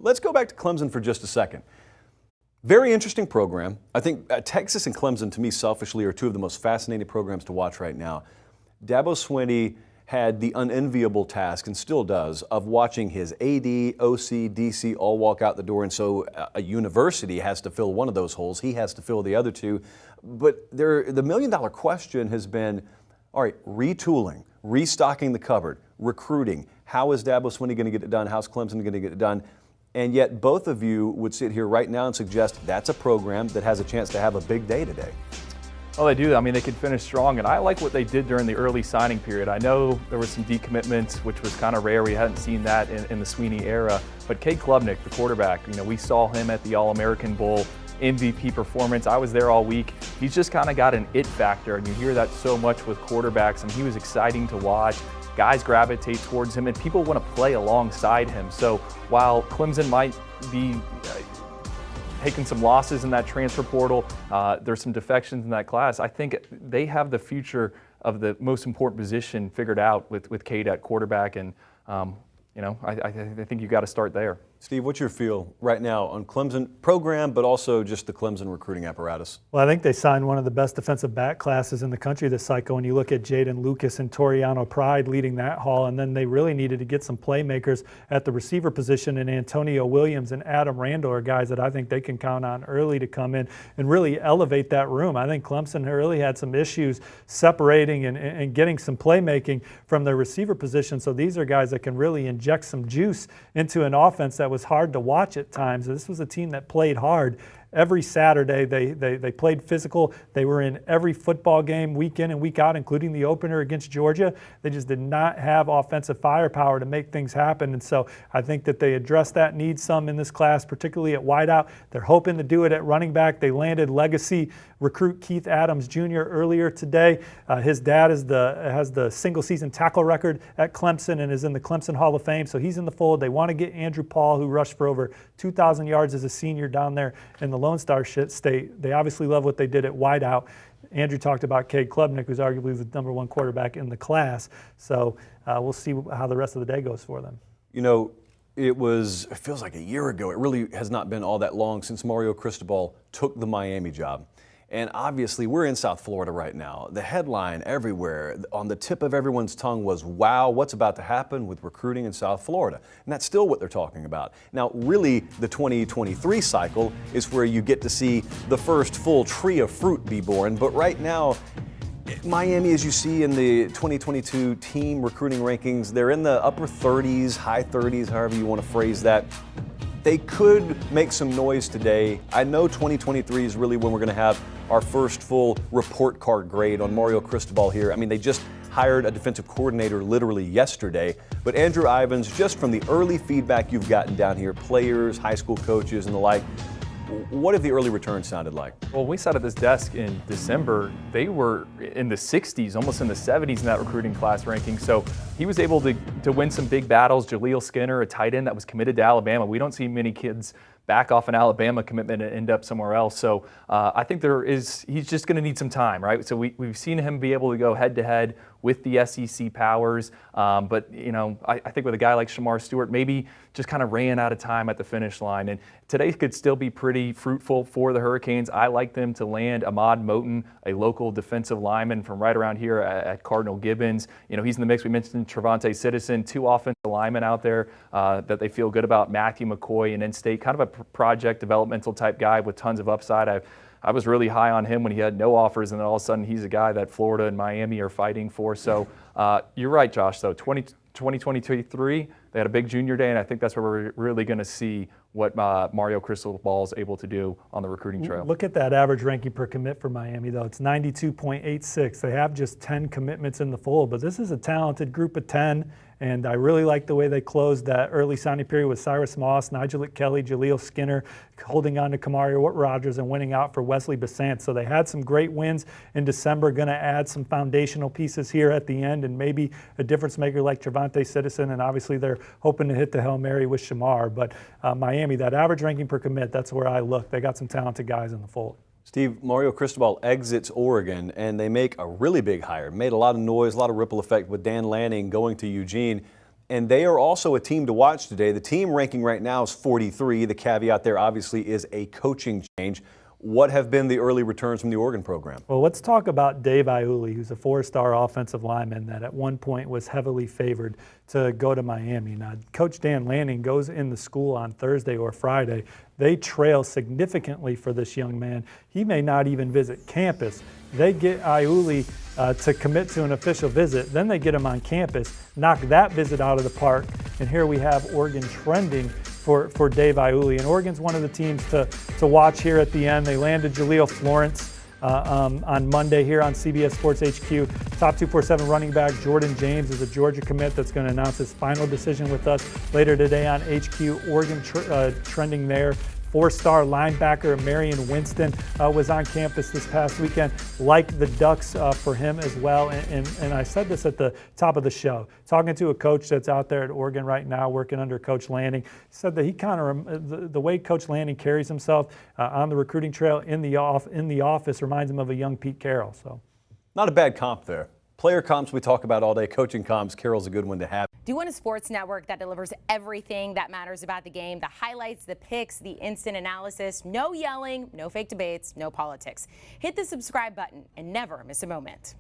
let's go back to Clemson for just a second. Very interesting program. I think Texas and Clemson, to me, selfishly, are two of the most fascinating programs to watch right now. Dabo Swinney had the unenviable task, and still does, of watching his AD, OC, DC all walk out the door, and so a university has to fill one of those holes. He has to fill the other two. But the million-dollar question has been, all right, retooling, restocking the cupboard, recruiting. How is Dabo Swinney going to get it done? How's Clemson going to get it done? And yet both of you would sit here right now and suggest that's a program that has a chance to have a big day today. Well, they do. I mean, they could finish strong, and I like what they did during the early signing period. I know there were some decommitments, which was kind of rare. We hadn't seen that in the Swinney era. But Cade Klubnik, the quarterback, we saw him at the All-American Bowl MVP performance. I was there all week. He's just kind of got an it factor, and you hear that so much with quarterbacks, and he was exciting to watch. Guys gravitate towards him, and people want to play alongside him. So while Clemson might be taking some losses in that transfer portal, there's some defections in that class, I think they have the future of the most important position figured out with Cade at quarterback, and I think you got to start there. Steve, what's your feel right now on Clemson program, but also just the Clemson recruiting apparatus? Well, I think they signed one of the best defensive back classes in the country this cycle. When you look at Jaden Lucas and Toriano Pride leading that haul, and then they really needed to get some playmakers at the receiver position, and Antonio Williams and Adam Randall are guys that I think they can count on early to come in and really elevate that room. I think Clemson really had some issues separating and getting some playmaking from their receiver position, so these are guys that can really inject some juice into an offense that was hard to watch at times. This was a team that played hard. Every Saturday they played physical. They were in every football game week in and week out, including the opener against Georgia. They just did not have offensive firepower to make things happen, and so I think that they addressed that need some in this class, particularly at wideout. They're hoping to do it at running back. They landed legacy recruit Keith Adams Jr. earlier today. His dad has the single-season tackle record at Clemson and is in the Clemson Hall of Fame, so he's in the fold. They want to get Andrew Paul, who rushed for over 2,000 yards as a senior down there in the Lone Star State. They obviously love what they did at wideout. Andrew talked about Cade Klubnik, who's arguably the #1 quarterback in the class. So we'll see how the rest of the day goes for them. It feels like a year ago. It really has not been all that long since Mario Cristobal took the Miami job. And obviously, we're in South Florida right now. The headline everywhere, on the tip of everyone's tongue was, wow, what's about to happen with recruiting in South Florida? And that's still what they're talking about. Now, really, the 2023 cycle is where you get to see the first full tree of fruit be born. But right now, Miami, as you see in the 2022 team recruiting rankings, they're in the upper 30s, high 30s, however you want to phrase that. They could make some noise today. I know 2023 is really when we're going to have our first full report card grade on Mario Cristobal here. I mean, they just hired a defensive coordinator literally yesterday. But Andrew Ivins, just from the early feedback you've gotten down here, players, high school coaches and the like, what have the early returns sounded like? Well, we sat at this desk in December. They were in the 60s, almost in the 70s in that recruiting class ranking. So he was able to win some big battles. Jaleel Skinner, a tight end that was committed to Alabama. We don't see many kids back off an Alabama commitment and end up somewhere else. So I think he's just going to need some time, right? So we've seen him be able to go head-to-head with the SEC powers. But, I think with a guy like Shamar Stewart, maybe just kind of ran out of time at the finish line. And today could still be pretty fruitful for the Hurricanes. I like them to land Ahmad Moten, a local defensive lineman from right around here at Cardinal Gibbons. He's in the mix. We mentioned Trevante Citizen, 2 offensive linemen out there that they feel good about. Matthew McCoy, an in-state, kind of a project developmental type guy with tons of upside. I was really high on him when he had no offers, and then all of a sudden he's a guy that Florida and Miami are fighting for. So you're right, Josh. So 2023, they had a big junior day, and I think that's where we're really going to see what Mario Cristobal is able to do on the recruiting trail. Look at that average ranking per commit for Miami, though. It's 92.86. They have just 10 commitments in the fold, but this is a talented group of 10, and I really like the way they closed that early signing period with Cyrus Moss, Nigel Kelly, Jaleel Skinner, holding on to Kamari Rogers and winning out for Wesley Besant. So they had some great wins in December, going to add some foundational pieces here at the end and maybe a difference maker like Trevante Citizen, and obviously they're hoping to hit the Hail Mary with Shamar. But Miami, that average ranking per commit, that's where I look. They got some talented guys in the fold. Steve, Mario Cristobal exits Oregon, and they make a really big hire. Made a lot of noise, a lot of ripple effect with Dan Lanning going to Eugene. and they are also a team to watch today. The team ranking right now is 43. The caveat there obviously is a coaching change. What have been the early returns from the Oregon program? Well, let's talk about Dave Iuli, who's a 4-star offensive lineman that at one point was heavily favored to go to Miami. Now, Coach Dan Lanning goes in the school on Thursday or Friday. They trail significantly for this young man. He may not even visit campus. They get Iuli to commit to an official visit. Then they get him on campus, knock that visit out of the park, and here we have Oregon trending for Dave Iuli. And Oregon's one of the teams to watch here at the end. They landed Jaleel Florence on Monday here on CBS Sports HQ. Top 247 running back Jordan James is a Georgia commit that's going to announce his final decision with us later today on HQ. Oregon trending there. 4-star linebacker Marion Winston was on campus this past weekend. Like the Ducks for him as well. And I said this at the top of the show. Talking to a coach that's out there at Oregon right now working under Coach Lanning, said that he kind of, the way Coach Lanning carries himself on the recruiting trail in the office reminds him of a young Pete Carroll. So, not a bad comp there. Player comps we talk about all day. Coaching comps, Carroll's a good one to have. Do you want a sports network that delivers everything that matters about the game? The highlights, the picks, the instant analysis, no yelling, no fake debates, no politics. Hit the subscribe button and never miss a moment.